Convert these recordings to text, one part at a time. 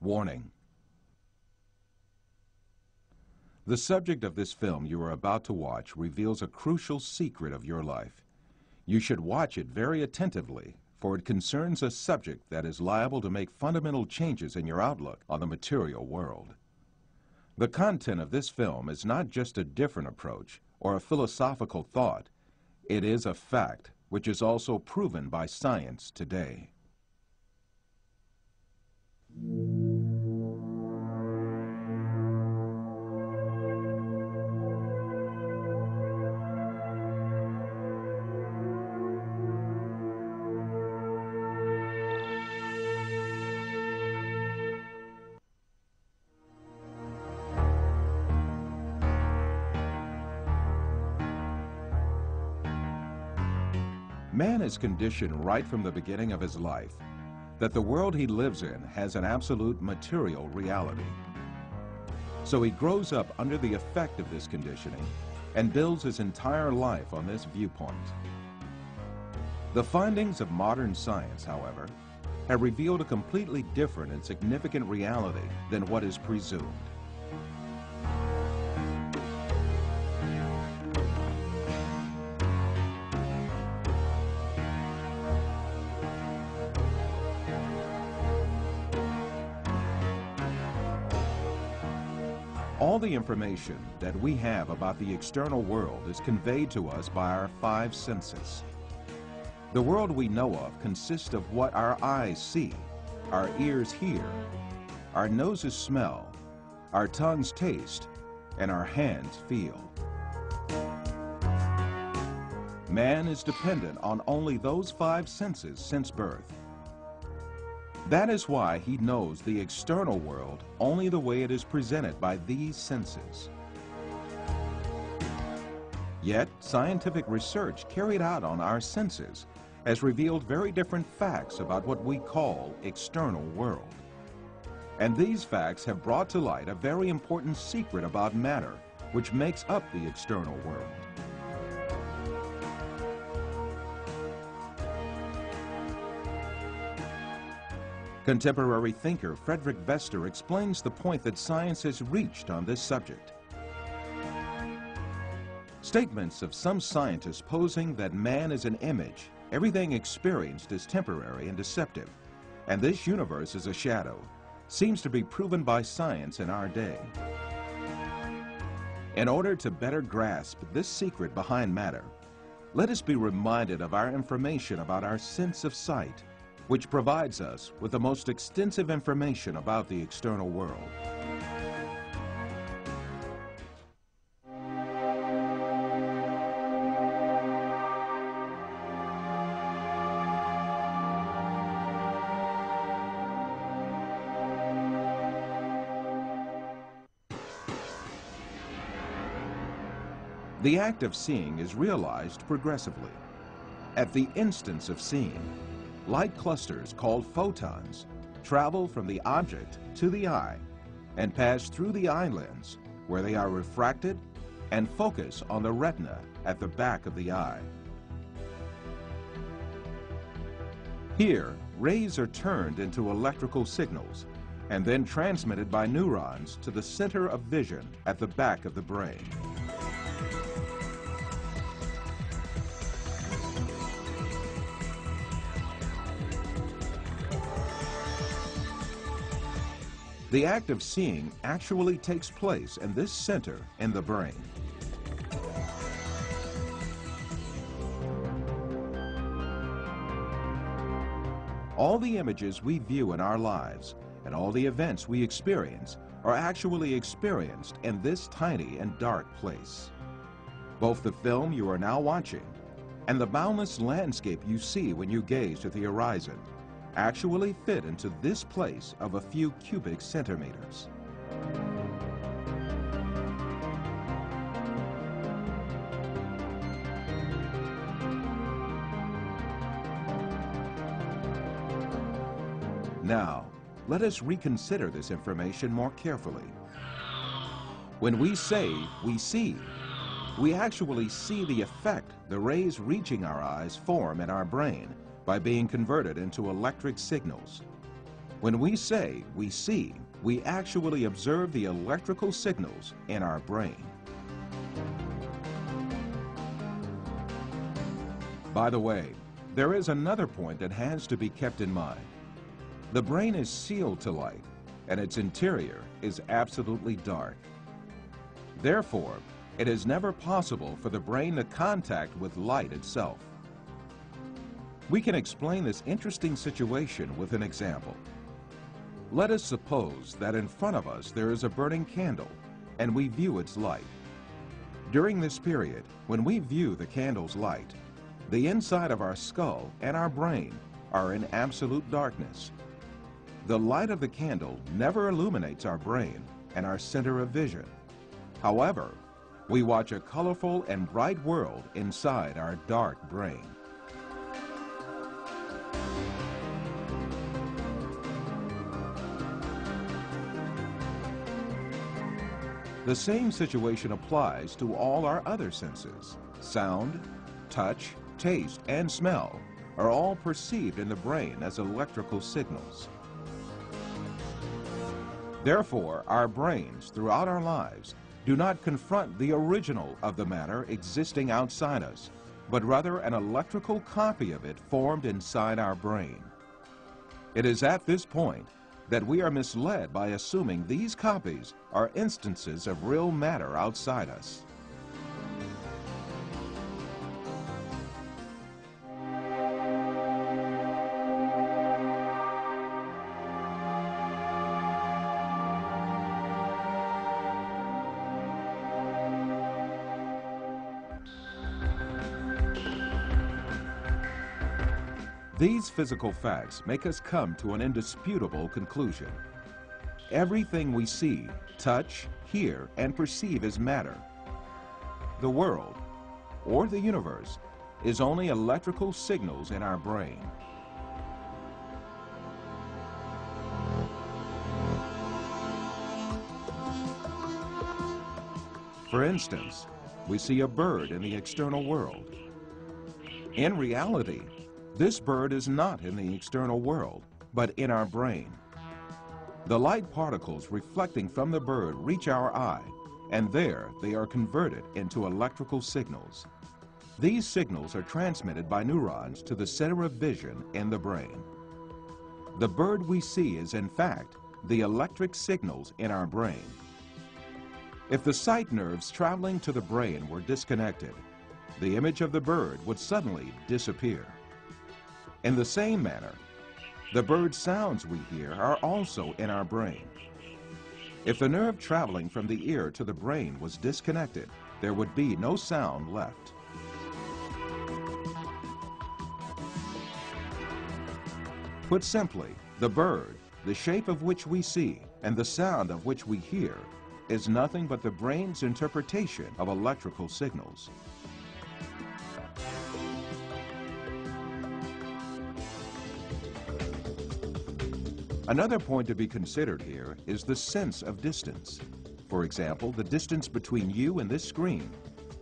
Warning. The subject of this film you are about to watch reveals a crucial secret of your life. You should watch it very attentively, for it concerns a subject that is liable to make fundamental changes in your outlook on the material world. The content of this film is not just a different approach or a philosophical thought. It is a fact, which is also proven by science today. Man is conditioned right from the beginning of his life that the world he lives in has an absolute material reality. So he grows up under the effect of this conditioning and builds his entire life on this viewpoint. The findings of modern science, however, have revealed a completely different and significant reality than what is presumed. All the information that we have about the external world is conveyed to us by our five senses. The world we know of consists of what our eyes see, our ears hear, our noses smell, our tongues taste, and our hands feel. Man is dependent on only those five senses since birth. That is why he knows the external world only the way it is presented by these senses. Yet, scientific research carried out on our senses has revealed very different facts about what we call external world. And these facts have brought to light a very important secret about matter, which makes up the external world. Contemporary thinker Frederick Vester explains the point that science has reached on this subject. Statements of some scientists posing that man is an image, everything experienced is temporary and deceptive, and this universe is a shadow, seems to be proven by science in our day. In order to better grasp this secret behind matter, let us be reminded of our information about our sense of sight, which provides us with the most extensive information about the external world. The act of seeing is realized progressively. At the instance of seeing, light clusters called photons travel from the object to the eye and pass through the eye lens, where they are refracted and focus on the retina at the back of the eye. Here, rays are turned into electrical signals and then transmitted by neurons to the center of vision at the back of the brain. The act of seeing actually takes place in this center in the brain. All the images we view in our lives and all the events we experience are actually experienced in this tiny and dark place. Both the film you are now watching and the boundless landscape you see when you gaze at the horizon actually fit into this place of a few cubic centimeters. Now, let us reconsider this information more carefully. When we say we see, we actually see the effect the rays reaching our eyes form in our brain by being converted into electric signals. When we say we see, we actually observe the electrical signals in our brain. By the way, there is another point that has to be kept in mind. The brain is sealed to light, and its interior is absolutely dark. Therefore, it is never possible for the brain to contact with light itself. We can explain this interesting situation with an example. Let us suppose that in front of us there is a burning candle, and we view its light. During this period, when we view the candle's light, the inside of our skull and our brain are in absolute darkness. The light of the candle never illuminates our brain and our center of vision. However, we watch a colorful and bright world inside our dark brain. The same situation applies to all our other senses. Sound, touch, taste, and smell are all perceived in the brain as electrical signals. Therefore, our brains throughout our lives do not confront the original of the matter existing outside us, but rather an electrical copy of it formed inside our brain. It is at this point that we are misled by assuming these copies are instances of real matter outside us. These physical facts make us come to an indisputable conclusion. Everything we see, touch, hear, and perceive is matter. The world, or the universe, is only electrical signals in our brain. For instance, we see a bird in the external world. In reality, this bird is not in the external world, but in our brain. The light particles reflecting from the bird reach our eye, and there they are converted into electrical signals. These signals are transmitted by neurons to the center of vision in the brain. The bird we see is, in fact, the electric signals in our brain. If the sight nerves traveling to the brain were disconnected, the image of the bird would suddenly disappear. In the same manner, the bird sounds we hear are also in our brain. If the nerve traveling from the ear to the brain was disconnected, there would be no sound left. Put simply, the bird, the shape of which we see, and the sound of which we hear, is nothing but the brain's interpretation of electrical signals. Another point to be considered here is the sense of distance. For example, the distance between you and this screen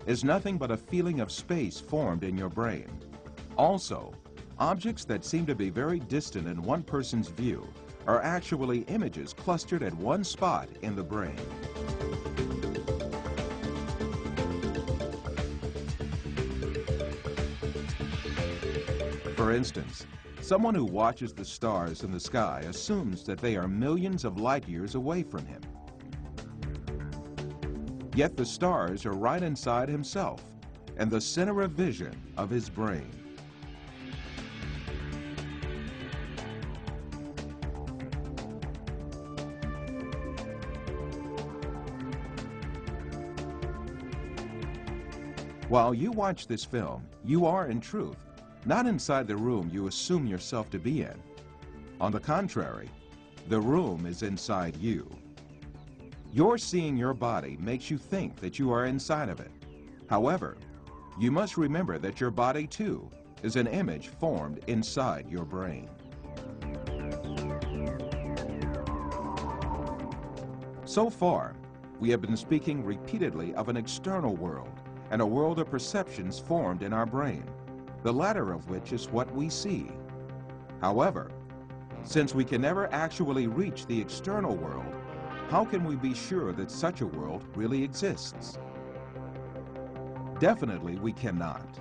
is nothing but a feeling of space formed in your brain. Also, objects that seem to be very distant in one person's view are actually images clustered at one spot in the brain. For instance, someone who watches the stars in the sky assumes that they are millions of light years away from him. Yet the stars are right inside himself and the center of vision of his brain. While you watch this film, you are, in truth, not inside the room you assume yourself to be in. On the contrary, the room is inside you. Your seeing your body makes you think that you are inside of it. However, you must remember that your body, too, is an image formed inside your brain. So far, we have been speaking repeatedly of an external world and a world of perceptions formed in our brain, the latter of which is what we see. However, Since we can never actually reach the external world, how can we be sure that such a world really exists? Definitely we cannot.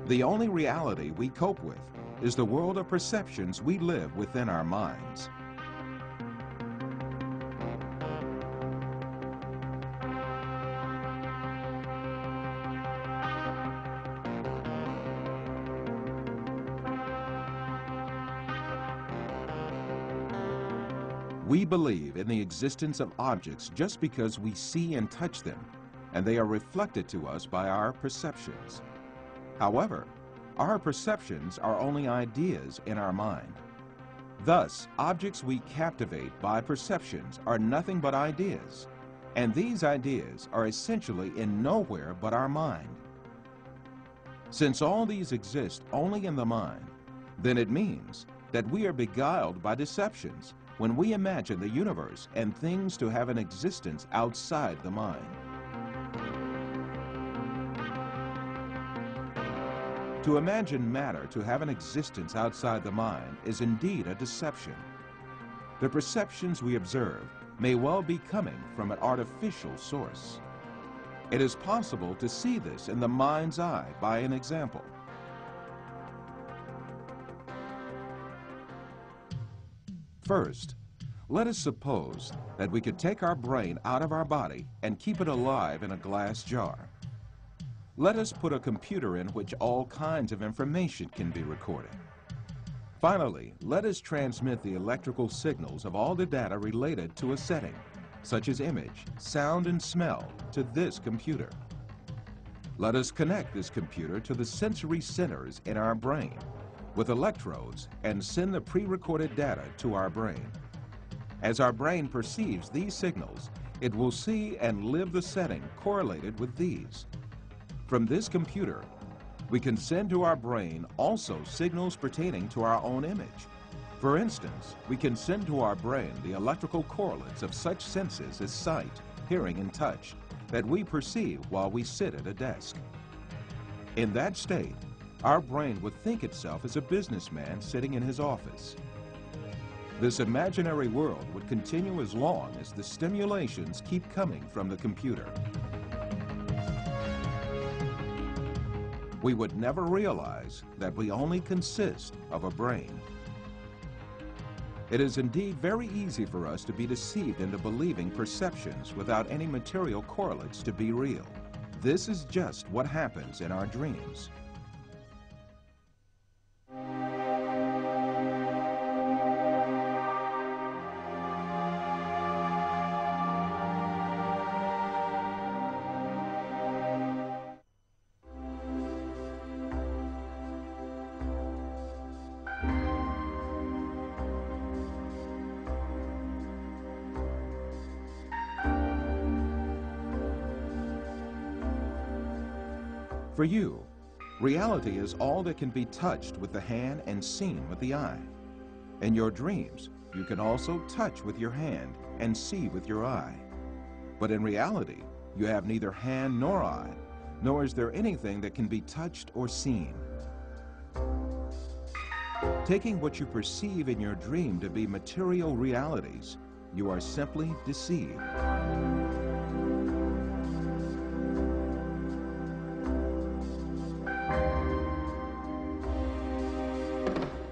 The only reality we cope with is the world of perceptions we live within our minds. We believe in the existence of objects just because we see and touch them, and they are reflected to us by our perceptions. However, our perceptions are only ideas in our mind. Thus, objects we captivate by perceptions are nothing but ideas, and these ideas are essentially in nowhere but our mind. Since all these exist only in the mind, then it means that we are beguiled by deceptions when we imagine the universe and things to have an existence outside the mind. To imagine matter to have an existence outside the mind is indeed a deception. The perceptions we observe may well be coming from an artificial source. It is possible to see this in the mind's eye by an example. First, let us suppose that we could take our brain out of our body and keep it alive in a glass jar. Let us put a computer in which all kinds of information can be recorded. Finally, let us transmit the electrical signals of all the data related to a setting, such as image, sound, and smell, to this computer. Let us connect this computer to the sensory centers in our brain with electrodes and send the pre-recorded data to our brain. As our brain perceives these signals, it will see and live the setting correlated with these. From this computer, we can send to our brain also signals pertaining to our own image. For instance, we can send to our brain the electrical correlates of such senses as sight, hearing, and touch that we perceive while we sit at a desk. In that state, our brain would think itself as a businessman sitting in his office. This imaginary world would continue as long as the stimulations keep coming from the computer. We would never realize that we only consist of a brain. It is indeed very easy for us to be deceived into believing perceptions without any material correlates to be real. This is just what happens in our dreams. For you, reality is all that can be touched with the hand and seen with the eye. In your dreams, you can also touch with your hand and see with your eye. But in reality, you have neither hand nor eye, nor is there anything that can be touched or seen. Taking what you perceive in your dream to be material realities, you are simply deceived.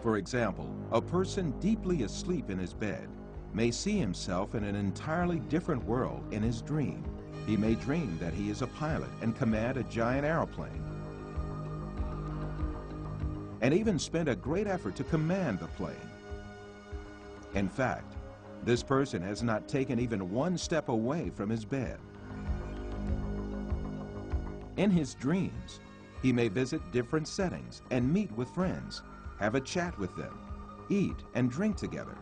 For example, a person deeply asleep in his bed may see himself in an entirely different world in his dream. He may dream that he is a pilot and command a giant airplane, and even spend a great effort to command the plane. In fact, this person has not taken even one step away from his bed. In his dreams, he may visit different settings and meet with friends, have a chat with them, eat and drink together.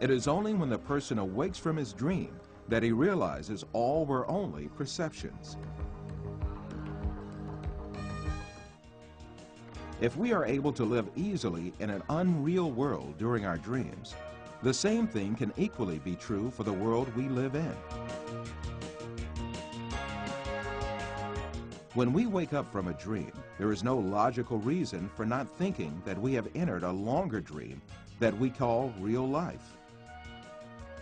It is only when the person awakes from his dream that he realizes all were only perceptions. If we are able to live easily in an unreal world during our dreams, the same thing can equally be true for the world we live in. When we wake up from a dream, there is no logical reason for not thinking that we have entered a longer dream that we call real life.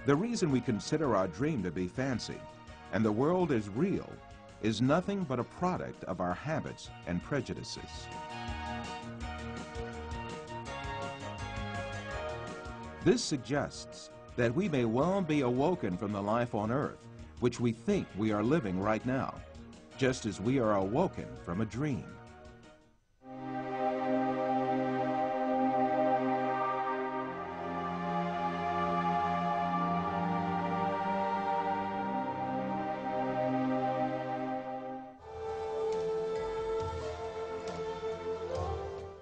The reason we consider our dream to be fancy and the world is real is nothing but a product of our habits and prejudices. This suggests that we may well be awoken from the life on earth, which we think we are living right now, just as we are awoken from a dream.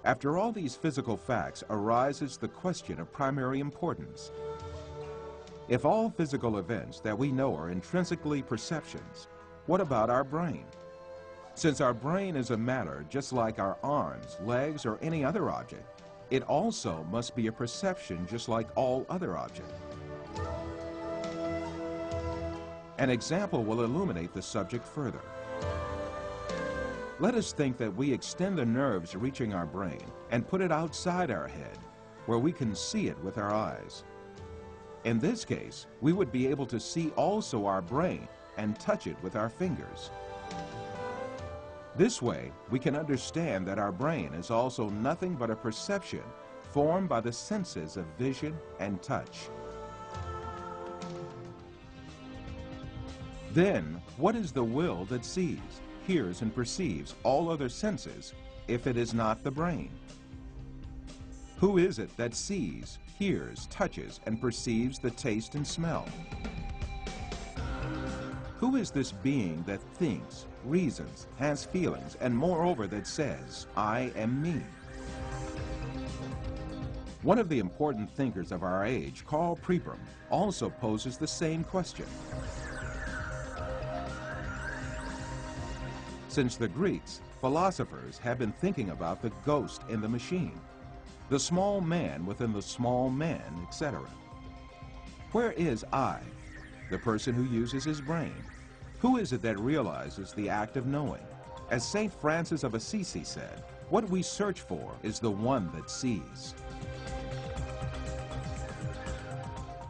After all these physical facts arises the question of primary importance. If all physical events that we know are intrinsically perceptions, what about our brain? Since our brain is a matter just like our arms, legs, or any other object, it also must be a perception just like all other objects. An example will illuminate the subject further. Let us think that we extend the nerves reaching our brain and put it outside our head, where we can see it with our eyes. In this case, we would be able to see also our brain and touch it with our fingers. This way, we can understand that our brain is also nothing but a perception formed by the senses of vision and touch. Then, what is the will that sees, hears, and perceives all other senses if it is not the brain? Who is it that sees, hears, touches, and perceives the taste and smell? Who is this being that thinks, reasons, has feelings, and moreover that says, I am me? One of the important thinkers of our age, Karl Popper, also poses the same question. Since the Greeks, philosophers have been thinking about the ghost in the machine, the small man within the small man, etc. Where is I, the person who uses his brain? Who is it that realizes the act of knowing? As St. Francis of Assisi said, what we search for is the one that sees.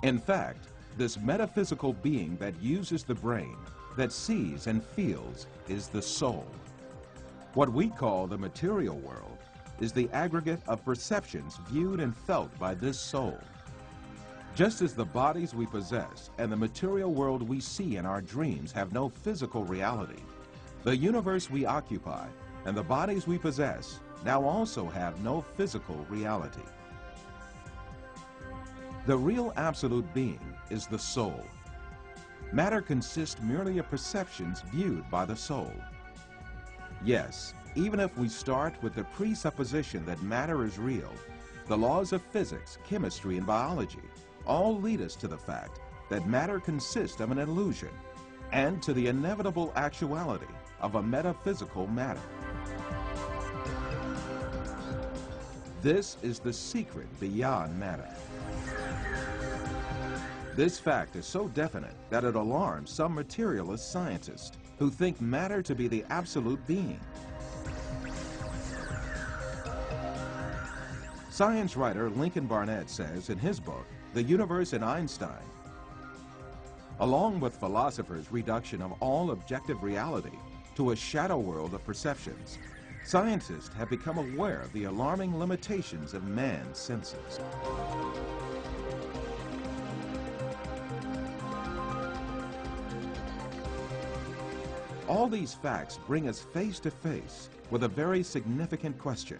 In fact, this metaphysical being that uses the brain, that sees and feels, is the soul. What we call the material world is the aggregate of perceptions viewed and felt by this soul. Just as the bodies we possess and the material world we see in our dreams have no physical reality, the universe we occupy and the bodies we possess now also have no physical reality. The real absolute being is the soul. Matter consists merely of perceptions viewed by the soul. Yes, even if we start with the presupposition that matter is real, the laws of physics, chemistry, and biology all lead us to the fact that matter consists of an illusion and to the inevitable actuality of a metaphysical matter. This is the secret beyond matter. This fact is so definite that it alarms some materialist scientists who think matter to be the absolute being. Science writer Lincoln Barnett says in his book, The Universe and Einstein, along with philosophers' reduction of all objective reality to a shadow world of perceptions, scientists have become aware of the alarming limitations of man's senses. All these facts bring us face to face with a very significant question.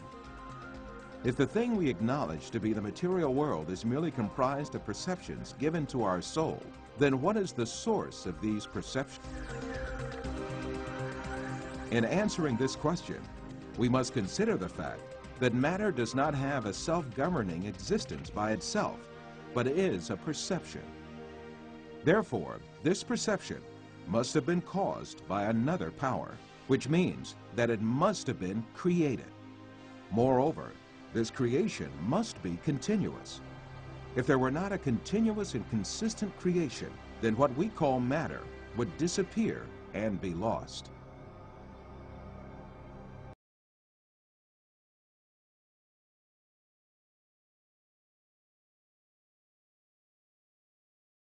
If the thing we acknowledge to be the material world is merely comprised of perceptions given to our soul, then what is the source of these perceptions? In answering this question, we must consider the fact that matter does not have a self-governing existence by itself, but is a perception. Therefore, this perception must have been caused by another power, which means that it must have been created. Moreover, this creation must be continuous. If there were not a continuous and consistent creation, then what we call matter would disappear and be lost.